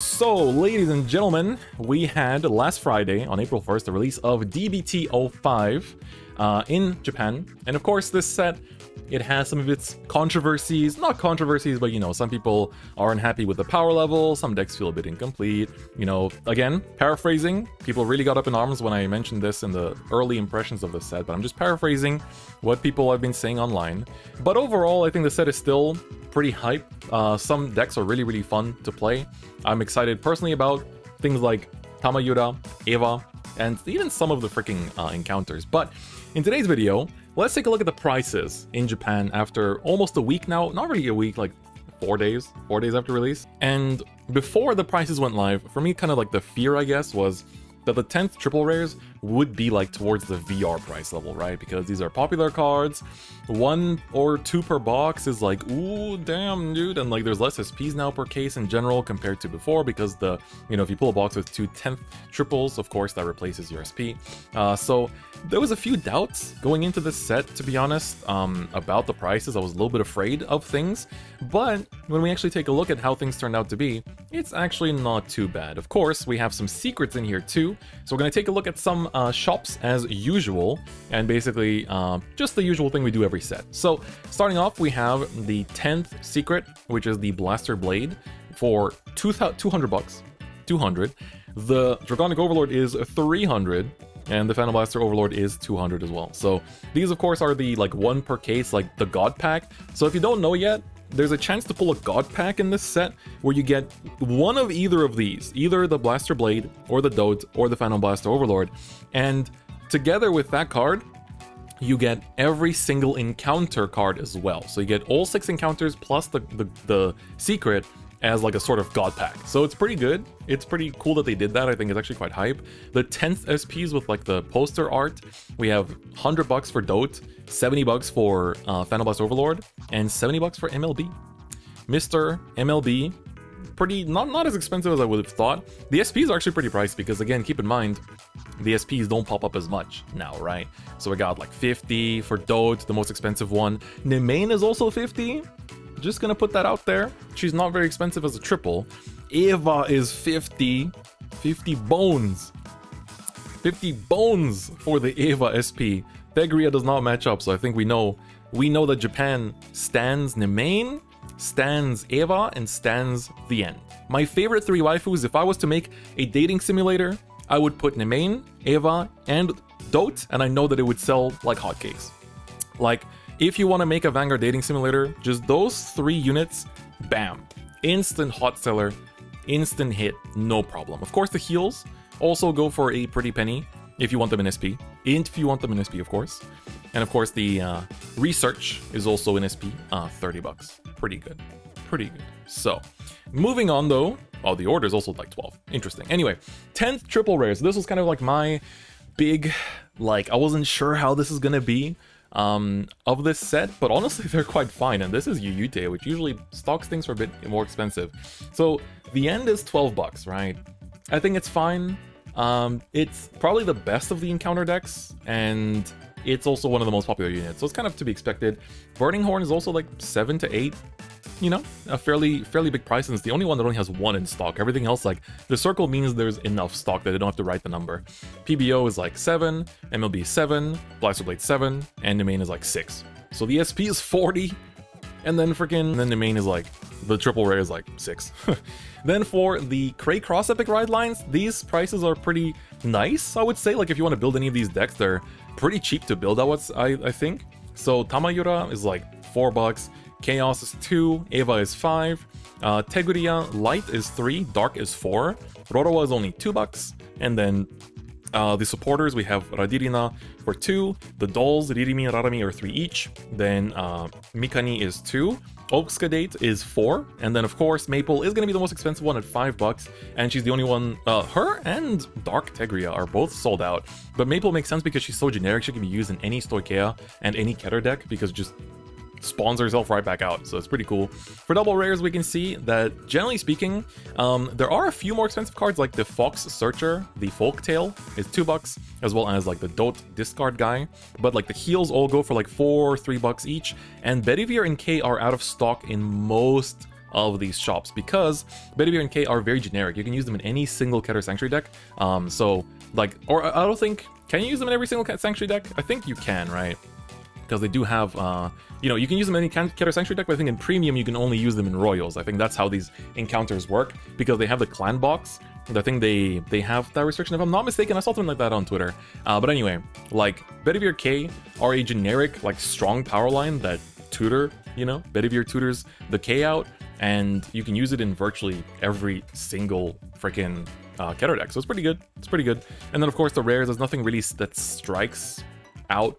So, ladies and gentlemen, we had last Friday, on April 1st, the release of DBT05 in Japan. And of course, this set, it has some of its controversies. Not controversies, but, you know, some people are unhappy with the power level, some decks feel a bit incomplete. You know, again, paraphrasing, people really got up in arms when I mentioned this in the early impressions of the set, but I'm just paraphrasing what people have been saying online. But overall, I think the set is still pretty hype. Some decks are really fun to play. I'm excited personally about things like Tamayura, Eva, and even some of the freaking encounters. But in today's video, let's take a look at the prices in Japan after almost a week now. Not really a week, like 4 days after release. And before the prices went live, for me, kind of like the fear, I guess, was that the 10th triple rares would be like towards the VR price level, right? Because these are popular cards. 1 or 2 per box is like, ooh, damn, dude. And like there's less SPs now per case in general compared to before, because the, you know, if you pull a box with 2 10th triples, of course, that replaces your SP. So there was a few doubts going into this set, to be honest, about the prices. I was a little bit afraid of things, but when we actually take a look at how things turned out to be, it's actually not too bad. Of course, we have some secrets in here too, so we're going to take a look at some shops as usual, and basically just the usual thing we do every set. So starting off, we have the 10th secret, which is the Blaster Blade for 200 bucks. 200. The Dragonic Overlord is 300. And the Phantom Blaster Overlord is 200 as well. So these, of course, are the like 1 per case, like the God Pack. So if you don't know yet, there's a chance to pull a God Pack in this set where you get one of either of these, either the Blaster Blade or the Dote or the Phantom Blaster Overlord. And together with that card, you get every single encounter card as well. So you get all 6 encounters plus the secret as like a sort of God Pack. So it's pretty good. It's pretty cool that they did that. I think it's actually quite hype. The 10th SPs with like the poster art, we have 100 bucks for Dote, 70 bucks for Phantom Blast Overlord, and 70 bucks for MLB. Mr. MLB, pretty, not as expensive as I would have thought. The SPs are actually pretty pricey because, again, keep in mind, the SPs don't pop up as much now, right? So we got like 50 for Dote, the most expensive one. Nemain is also 50. Just gonna put that out there. She's not very expensive as a triple. Eva is 50. 50 bones. 50 bones for the Eva SP. Tegria does not match up, so I think we know that Japan stands Nemain, stands Eva, and stands the end. My favorite 3 waifus, if I was to make a dating simulator, I would put Nemain, Eva, and Dote, and I know that it would sell like hotcakes. Like, if you want to make a Vanguard dating simulator, just those 3 units, bam, instant hot seller, instant hit, no problem. Of course, the heals also go for a pretty penny if you want them in SP. If you want them in SP, of course. And of course, the research is also in SP, 30 bucks. Pretty good. Pretty good. So, moving on though. Oh, the order is also like 12. Interesting. Anyway, 10th triple rares. This was kind of like my big, like, I wasn't sure how this is gonna be of this set, but honestly they're quite fine. And this is Yuyute, which usually stocks things for a bit more expensive. So the end is 12 bucks, right? I think it's fine. It's probably the best of the encounter decks, and it's also one of the most popular units, so it's kind of to be expected. Burning Horn is also like 7 to 8. You know, a fairly big price, and it's the only one that only has 1 in stock. Everything else, like, the circle means there's enough stock that they don't have to write the number. PBO is like 7, MLB 7, Blaster Blade 7, and Nemain is like 6. So the SP is 40, and then the main is like, the triple rare is like 6. Then for the Cray Cross Epic Ride lines, these prices are pretty nice, I would say. Like, if you want to build any of these decks, they're pretty cheap to build, I think. So Tamayura is like 4 bucks. Chaos is 2, Eva is 5, Tegria Light is 3, Dark is 4, Rorowa is only 2 bucks, and then the supporters, we have Radirina for 2, the dolls, Ririmi and Rarami are 3 each, then Mikani is 2, Oxcadate is 4, and then of course Maple is going to be the most expensive one at 5 bucks, and she's the only one, her and Dark Tegria are both sold out, but Maple makes sense because she's so generic. She can be used in any Stoicheia and any Keter deck because just spawns herself right back out, so it's pretty cool. For double rares, we can see that, generally speaking, there are a few more expensive cards, like the Fox Searcher, the Folktale is 2 bucks, as well as like the Dote Discard guy, but like the heals all go for like 4 or 3 bucks each, and Bedivere and K are out of stock in most of these shops, because Bedivere and K are very generic. You can use them in any single Keter Sanctuary deck. So, like, or I don't think, can you use them in every single Sanctuary deck? I think you can, right? Because they do have, you know, you can use them in any Keter Sanctuary deck, but I think in Premium you can only use them in Royals. I think that's how these encounters work, because they have the clan box. I think they have that restriction, if I'm not mistaken. I saw something like that on Twitter. But anyway, like, Bedivere K are a generic, like, strong power line that tutor, you know, Bedivere tutors the K out, and you can use it in virtually every single freaking Keter deck. So it's pretty good. It's pretty good. And then, of course, the rares, there's nothing really that strikes out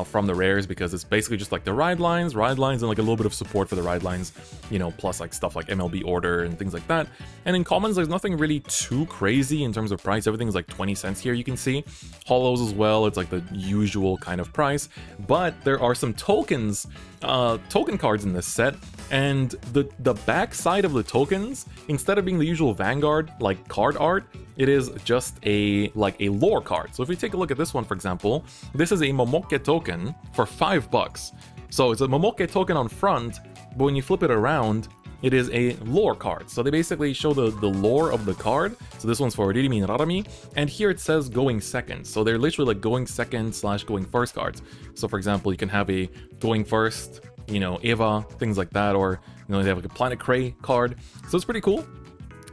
from the rares, because it's basically just like the ride lines, and like a little bit of support for the ride lines, you know, plus like stuff like MLB order and things like that. And in commons, there's nothing really too crazy in terms of price. Everything's like 20 cents here, you can see. Hollows as well, it's like the usual kind of price. But there are some tokens, token cards in this set, and the back side of the tokens, instead of being the usual Vanguard like card art, it is just a lore card. So if we take a look at this one, for example, this is a Momoke token for $5. So it's a Momoke token on front, but when you flip it around, it is a lore card. So they basically show the lore of the card. So this one's for Ririmi and Rarami, and here it says going second. So they're literally like going second / going first cards. So for example, you can have a going first, you know, Eva, things like that, or, you know, they have like a Planet Cray card. So it's pretty cool.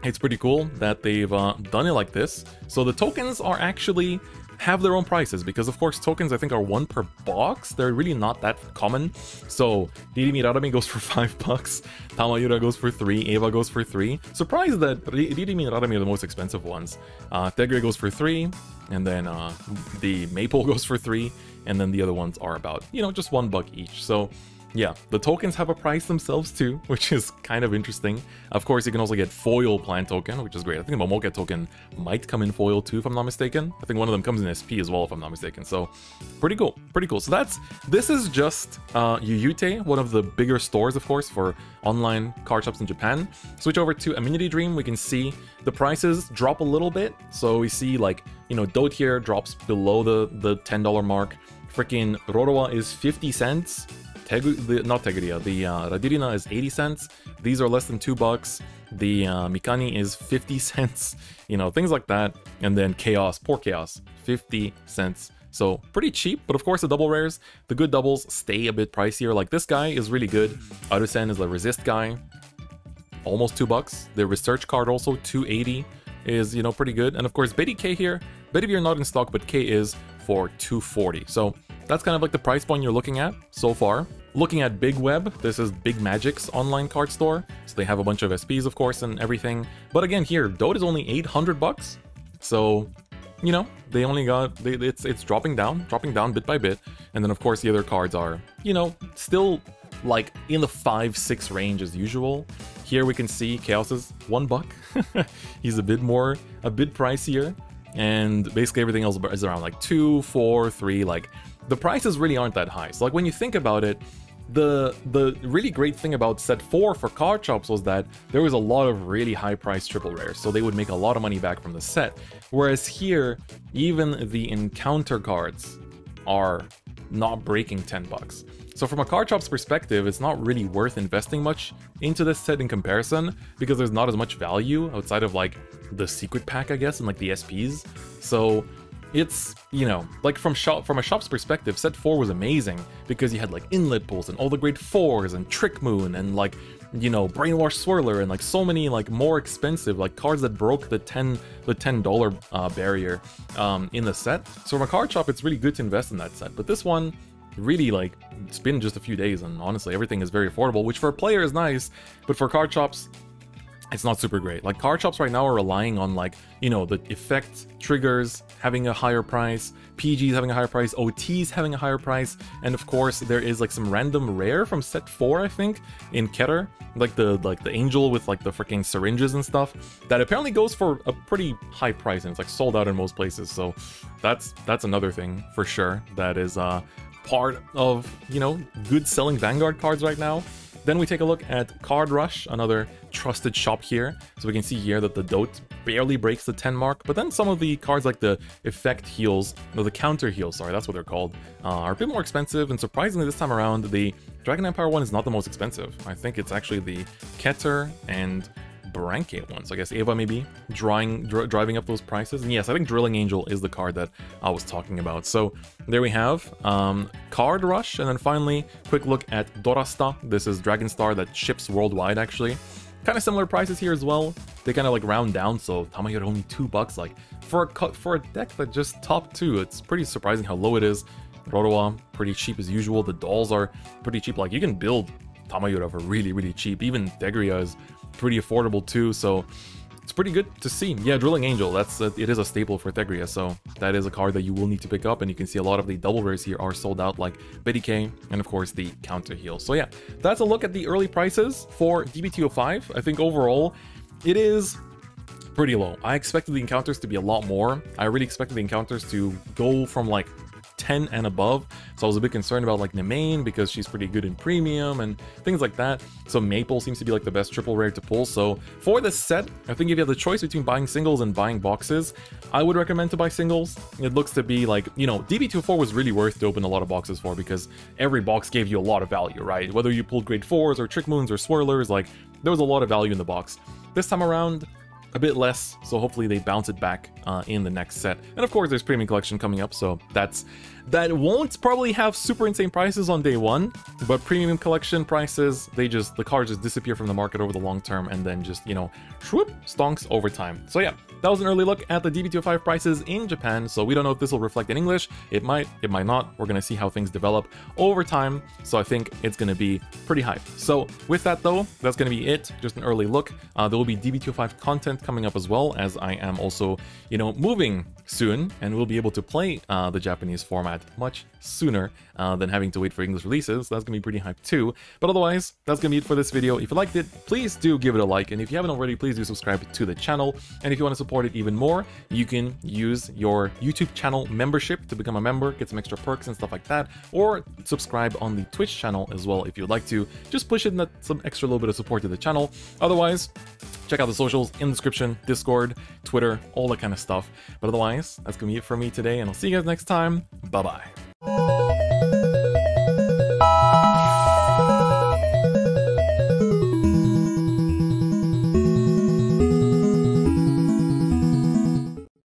It's pretty cool that they've done it like this. So the tokens are actually have their own prices, because of course tokens I think are 1 per box. They're really not that common. So Ririmi Rarami goes for $5, Tamayura goes for 3, Eva goes for 3. Surprised that Ririmi and Rarami are the most expensive ones. Tegre goes for 3, and then the Maple goes for 3, and then the other ones are about, you know, just $1 each. So yeah, the tokens have a price themselves too, which is kind of interesting. Of course, you can also get foil plant token, which is great. I think the Momoke token might come in foil too, if I'm not mistaken. I think one of them comes in SP as well, if I'm not mistaken. So pretty cool, pretty cool. So this is just Yuyute, one of the bigger stores, of course, for online card shops in Japan. Switch over to Amenity Dream, we can see the prices drop a little bit. So we see, like, you know, Dote here drops below the $10 mark. Freaking Rorowa is 50 cents. Not Tegria, the Radirina is 80 cents. These are less than $2. The Mikani is 50 cents. You know, things like that. And then Chaos, poor Chaos, 50 cents. So pretty cheap, but of course the double rares, the good doubles stay a bit pricier. Like this guy is really good. Arusen is the resist guy, almost $2. The research card also, 280, is, you know, pretty good. And of course Betty K here, Bedivere not in stock, but K is for 240. So that's kind of like the price point you're looking at so far. Looking at Big Web, this is Big Magic's online card store. So they have a bunch of SPs, of course, and everything. But again, here, Dota is only $800. So, you know, they only got, it's dropping down bit by bit. And then, of course, the other cards are, you know, still like in the 5-6 range as usual. Here we can see Chaos is $1. He's a bit pricier. And basically everything else is around like 2, 4, 3, like the prices really aren't that high. So like when you think about it, the really great thing about set 4 for card shops was that there was a lot of really high priced triple rares, so they would make a lot of money back from the set. Whereas here, even the encounter cards are not breaking $10. So from a card shop's perspective, it's not really worth investing much into this set in comparison, because there's not as much value outside of like the secret pack, I guess, and like the SPs. So it's, you know, like from a shop's perspective, set 4 was amazing because you had like Inlet Pulse and all the Great 4s and Trick Moon and like, you know, Brainwash Swirler and like so many like more expensive like cards that broke the $10 barrier in the set. So from a card shop, it's really good to invest in that set. But this one, really, like, it's been just a few days and honestly everything is very affordable, which for a player is nice, but for card shops it's not super great. Like card shops right now are relying on, like, you know, the effect triggers having a higher price, PGs having a higher price, OTs having a higher price, and of course there is like some random rare from set 4, I think, in Keter, like the angel with like the freaking syringes and stuff, that apparently goes for a pretty high price and it's like sold out in most places. So that's another thing for sure that is part of, you know, good selling Vanguard cards right now. Then we take a look at Card Rush, another trusted shop here. So we can see here that the Dote barely breaks the 10 mark, but then some of the cards like the effect heals, no, the counter heals, sorry, that's what they're called, are a bit more expensive, and surprisingly this time around, the Dragon Empire one is not the most expensive. I think it's actually the Keter and Branke one, so I guess Eva maybe driving up those prices. And yes, I think Drilling Angel is the card that I was talking about. So there we have Card Rush, and then finally, quick look at Dorasta. This is Dragon Star that ships worldwide, actually. Kind of similar prices here as well. They kind of like round down, so Tamayori only $2. Like for a deck that just top 2, it's pretty surprising how low it is. Roroa, pretty cheap as usual. The dolls are pretty cheap. Like you can build Tamayori for really, really cheap. Even Degria is pretty affordable too, so it's pretty good to see. Yeah, Drilling Angel, it is a staple for Tegria, so that is a card that you will need to pick up, and you can see a lot of the double rares here are sold out, like Betty K, and of course the counter heal. So yeah, that's a look at the early prices for DBT05. I think overall, it is pretty low. I expected the encounters to be a lot more. I really expected the encounters to go from like 10 and above, so I was a bit concerned about like Nemain because she's pretty good in premium and things like that. So Maple seems to be like the best triple rare to pull. So for this set, I think if you have the choice between buying singles and buying boxes, I would recommend to buy singles. It looks to be like, you know, DB24 was really worth to open a lot of boxes for because every box gave you a lot of value, right? Whether you pulled grade 4s or Trick Moons or Swirlers, like there was a lot of value in the box. This time around, a bit less, so hopefully they bounce it back in the next set. And of course there's Premium Collection coming up, so that won't probably have super insane prices on day one, but Premium Collection prices, the cards just disappear from the market over the long term and then just, you know, whoop, stonks over time. So yeah, that was an early look at the DB25 prices in Japan, so we don't know if this will reflect in English. It might not. We're gonna see how things develop over time, so I think it's gonna be pretty hype. So with that though, that's gonna be it, just an early look. There will be DB25 content coming up as well, as I am also, you know, moving soon, and we'll be able to play the Japanese format much sooner than having to wait for English releases. So that's gonna be pretty hype too. But otherwise, that's gonna be it for this video. If you liked it, please do give it a like, and if you haven't already, please do subscribe to the channel. And if you want to support it even more, you can use your YouTube channel membership to become a member, get some extra perks and stuff like that, or subscribe on the Twitch channel as well if you'd like to. Just push in some extra little bit of support to the channel. Otherwise, check out the socials in the description, Discord, Twitter, all that kind of stuff. But otherwise, that's gonna be it for me today, and I'll see you guys next time. Bye-bye.